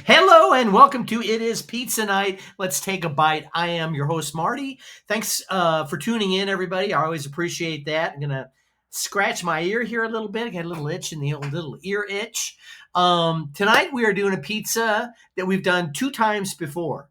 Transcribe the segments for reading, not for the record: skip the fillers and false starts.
Hello and welcome to It Is Pizza Night. Let's take a bite. I am your host, Marty. Thanks for tuning in, everybody. I always appreciate that. I'm going to scratch my ear here a little bit. I got a little itch in the old little ear itch. Tonight we are doing a pizza that we've done 2 times before.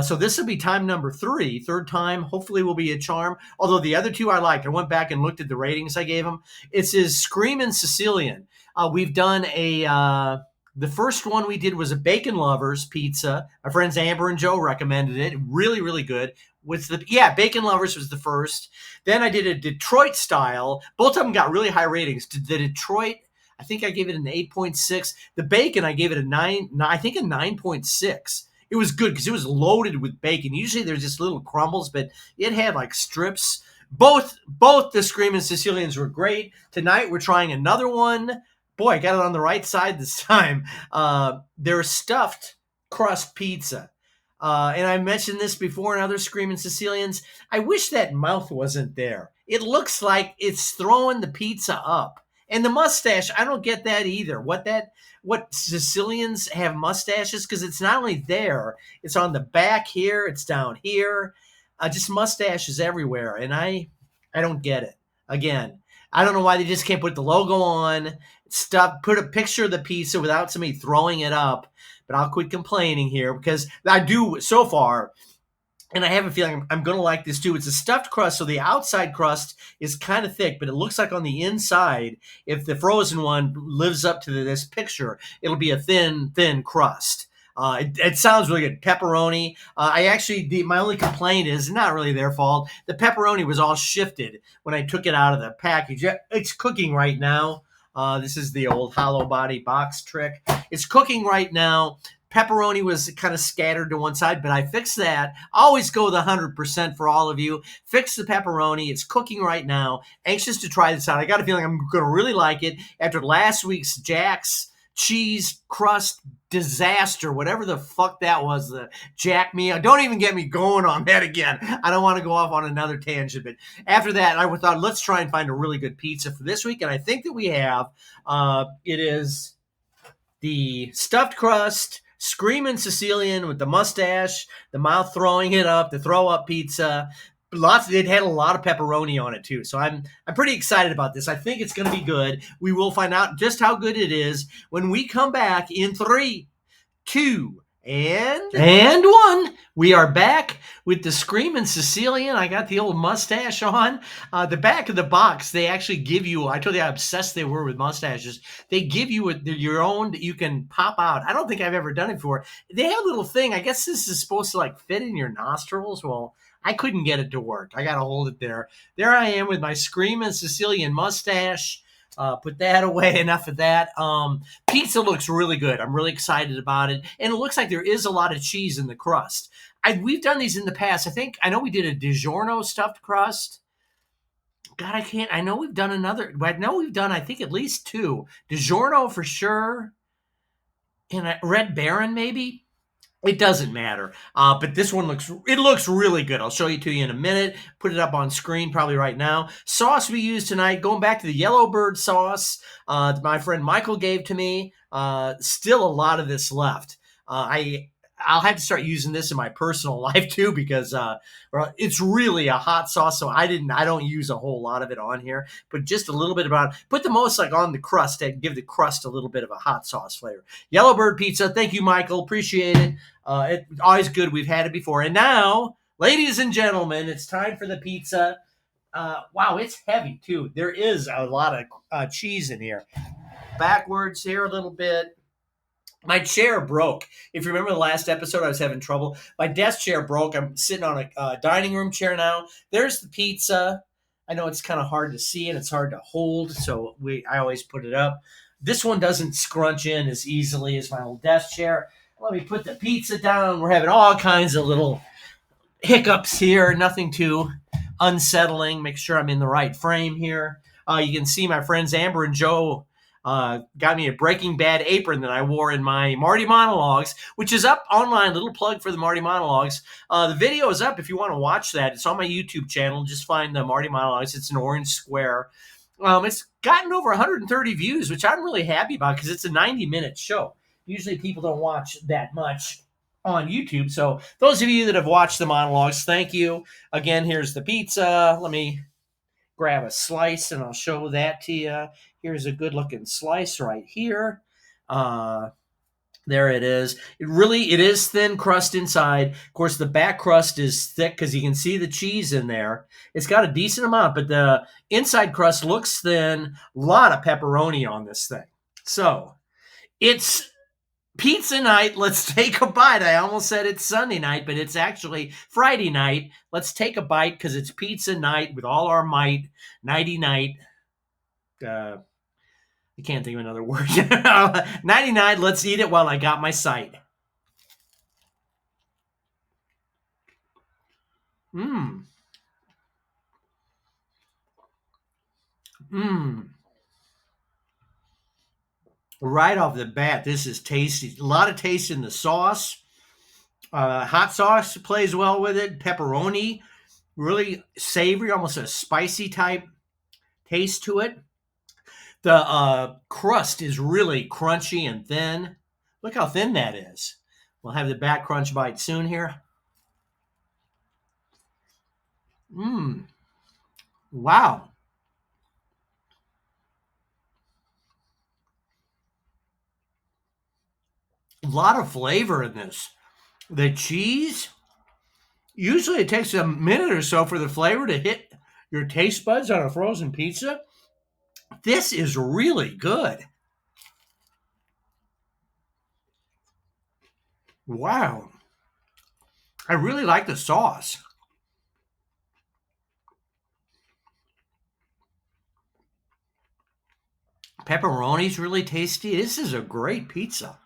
So this will be time number 3. Third time, hopefully, will be a charm. Although the other 2 I liked. I went back and looked at the ratings I gave them. It's his Screamin Sicilian. We've done the first one we did was a Bacon Lovers pizza. My friends Amber and Joe recommended it. Really, really good. Bacon Lovers was the first. Then I did a Detroit style. Both of them got really high ratings. The Detroit, I think I gave it an 8.6. The Bacon, I gave it a 9.6. It was good because it was loaded with bacon. Usually there's just little crumbles, but it had like strips. Both the Screamin Sicilians were great. Tonight we're trying another one. Boy, I got it on the right side this time. They're stuffed crust pizza. And I mentioned this before in other Screamin Sicilians. I wish that mouth wasn't there. It looks like it's throwing the pizza up. And the mustache, I don't get that either. What Sicilians have mustaches? Because it's not only there, it's on the back here, it's down here. Just mustaches everywhere. And I don't get it. Again, I don't know why they just can't put the logo on, put a picture of the pizza without somebody throwing it up. But I'll quit complaining here because I do so far, and I have a feeling I'm going to like this too. It's a stuffed crust, so the outside crust is kind of thick, but it looks like on the inside, if the frozen one lives up to this picture, it'll be a thin crust. It sounds really good. Pepperoni. My only complaint is not really their fault. The pepperoni was all shifted when I took it out of the package. It's cooking right now. This is the old hollow body box trick. It's cooking right now. Pepperoni was kind of scattered to one side, but I fixed that. Always go the 100% for all of you. Fix the pepperoni. It's cooking right now. Anxious to try this out. I got a feeling I'm going to really like it after last week's Jack's cheese crust disaster, whatever the fuck that was, the Jack me. Don't even get me going on that again. I don't want to go off on another tangent, but after that, I thought, let's try and find a really good pizza for this week, and I think that we have. It is the stuffed crust, Screamin Sicilian with the mustache, the mouth throwing it up, the throw-up pizza. It had a lot of pepperoni on it too, so I'm pretty excited about this. I think it's going to be good. We will find out just how good it is when we come back in 3, 2, and 1. We are back with the Screamin Sicilian. I got the old mustache on. The back of the box, they actually give you, I told you how obsessed they were with mustaches. They give you your own that you can pop out. I don't think I've ever done it before. They have a little thing. I guess this is supposed to like fit in your nostrils. Well, I couldn't get it to work. I got to hold it there. There I am with my Screamin Sicilian mustache. Put that away. Enough of that. Pizza looks really good. I'm really excited about it. And it looks like there is a lot of cheese in the crust. We've done these in the past. I know we did a DiGiorno stuffed crust. God, I know we've done another. I know we've done, I think, at least 2. DiGiorno for sure. And a Red Baron maybe. It doesn't matter, but this one looks really good. I'll show you in a minute. Put it up on screen probably right now. Sauce we use tonight, going back to the Yellowbird sauce my friend Michael gave to me. Still a lot of this left. I'll have to start using this in my personal life too because it's really a hot sauce. So I don't use a whole lot of it on here, but just a little bit about it. Put the most like on the crust and give the crust a little bit of a hot sauce flavor. Yellowbird pizza. Thank you, Michael. Appreciate it. It's always good. We've had it before. And now, ladies and gentlemen, it's time for the pizza. Wow, it's heavy too. There is a lot of cheese in here. Backwards here a little bit. My chair broke. If you remember the last episode, I was having trouble. My desk chair broke. I'm sitting on a dining room chair now. There's the pizza. I know it's kind of hard to see and it's hard to hold, so I always put it up. This one doesn't scrunch in as easily as my old desk chair. Let me put the pizza down. We're having all kinds of little hiccups here. Nothing too unsettling. Make sure I'm in the right frame here. You can see my friends Amber and Joe got me a Breaking Bad apron that I wore in my Marty Monologues, which is up online. Little plug for the Marty Monologues. The video is up if you want to watch that. It's on my YouTube channel. Just find the Marty Monologues. It's an orange square. It's gotten over 130 views, which I'm really happy about because it's a 90-minute show. Usually people don't watch that much on YouTube. So those of you that have watched the monologues, thank you. Again, here's the pizza. Let me grab a slice and I'll show that to you. Here's a good looking slice right here. Uh, there it is. It is thin crust inside. Of course, the back crust is thick because you can see the cheese in there. It's got a decent amount, but the inside crust looks thin. A lot of pepperoni on this thing. So it's pizza night. Let's take a bite. I almost said it's Sunday night, but it's actually Friday night. Let's take a bite because it's pizza night with all our might. Nighty night. I can't think of another word. 99. Let's eat it while I got my sight. Mmm. Mmm. Right off the bat, this is tasty. A lot of taste in the sauce. Hot sauce plays well with it. Pepperoni, really savory, almost a spicy type taste to it. The crust is really crunchy and thin. Look how thin that is. We'll have the back crunch bite soon here. Mmm. Wow. A lot of flavor in this. The cheese, usually it takes a minute or so for the flavor to hit your taste buds on a frozen pizza. This is really good. Wow. I really like the sauce. Pepperoni's really tasty. This is a great pizza.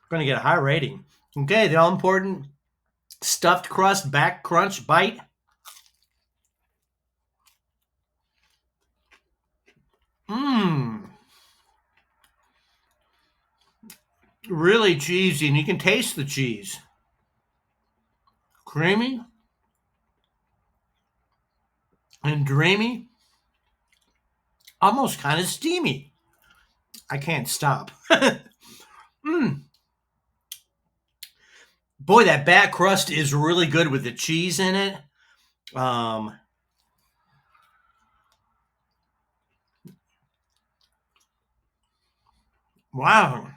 Going to get a high rating. Okay, the all important stuffed crust back crunch bite. Mmm. Really cheesy, and you can taste the cheese. Creamy and dreamy, almost kind of steamy. I can't stop. Mmm. Boy, that back crust is really good with the cheese in it. Um, wow.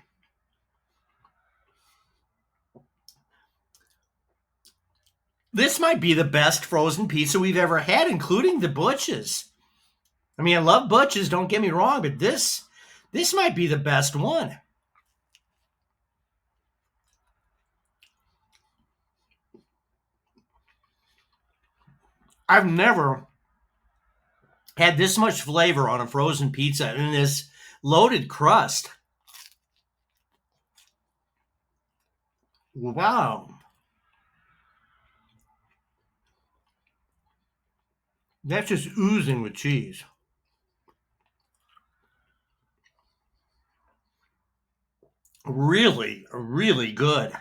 This might be the best frozen pizza we've ever had, including the Butch's. I mean, I love Butch's, don't get me wrong, but this might be the best one. I've never had this much flavor on a frozen pizza in this loaded crust. Wow. That's just oozing with cheese. Really, really good.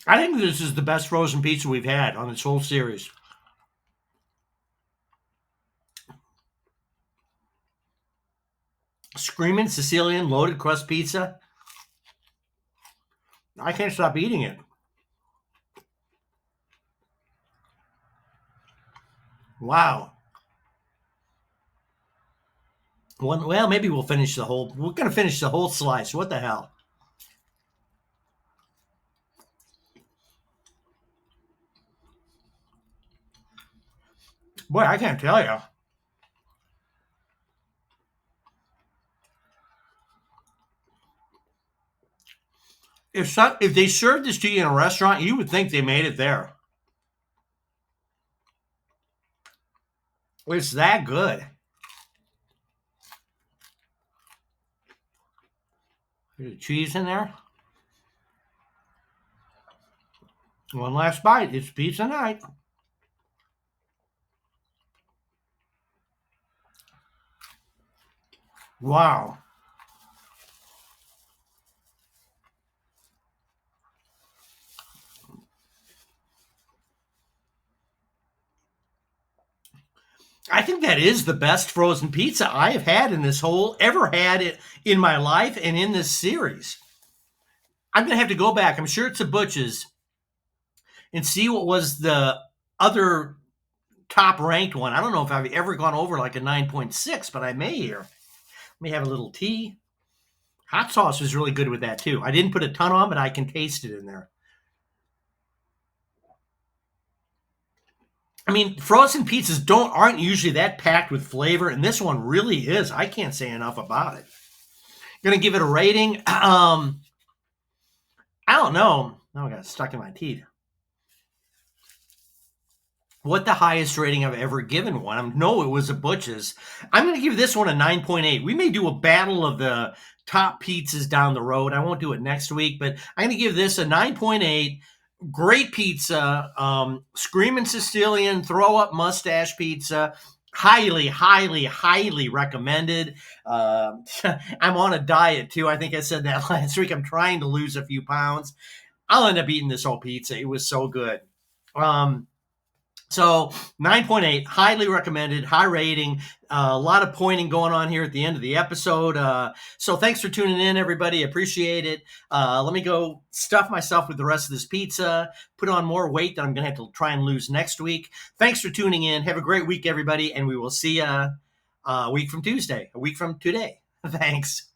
I think this is the best frozen pizza we've had on this whole series. Screamin' Sicilian loaded crust pizza. I can't stop eating it. Wow. Well, maybe we'll finish the whole. We're gonna finish the whole slice. What the hell? Boy, I can't tell you. If they served this to you in a restaurant, you would think they made it there. It's that good. There's cheese in there. One last bite. It's pizza night. Wow. I think that is the best frozen pizza I have had ever had it in my life and in this series. I'm gonna have to go back. I'm sure it's a Butch's and see what was the other top ranked one. I don't know if I've ever gone over like a 9.6, but I may here. Let me have a little tea. Hot sauce was really good with that too. I didn't put a ton on, but I can taste it in there. I mean, frozen pizzas aren't usually that packed with flavor, and this one really is. I can't say enough about it. Gonna give it a rating. I don't know. Now I got stuck in my teeth. What the highest rating I've ever given one? No, it was a Butch's. I'm going to give this one a 9.8. We may do a battle of the top pizzas down the road. I won't do it next week, but I'm going to give this a 9.8. Great pizza. Screamin Sicilian throw up mustache pizza. Highly, highly, highly recommended. I'm on a diet too. I think I said that last week. I'm trying to lose a few pounds. I'll end up eating this whole pizza. It was so good. So 9.8, highly recommended, high rating. A lot of pointing going on here at the end of the episode. So thanks for tuning in, everybody. Appreciate it. Let me go stuff myself with the rest of this pizza, put on more weight that I'm going to have to try and lose next week. Thanks for tuning in. Have a great week, everybody, and we will see you a week from Tuesday, a week from today. Thanks.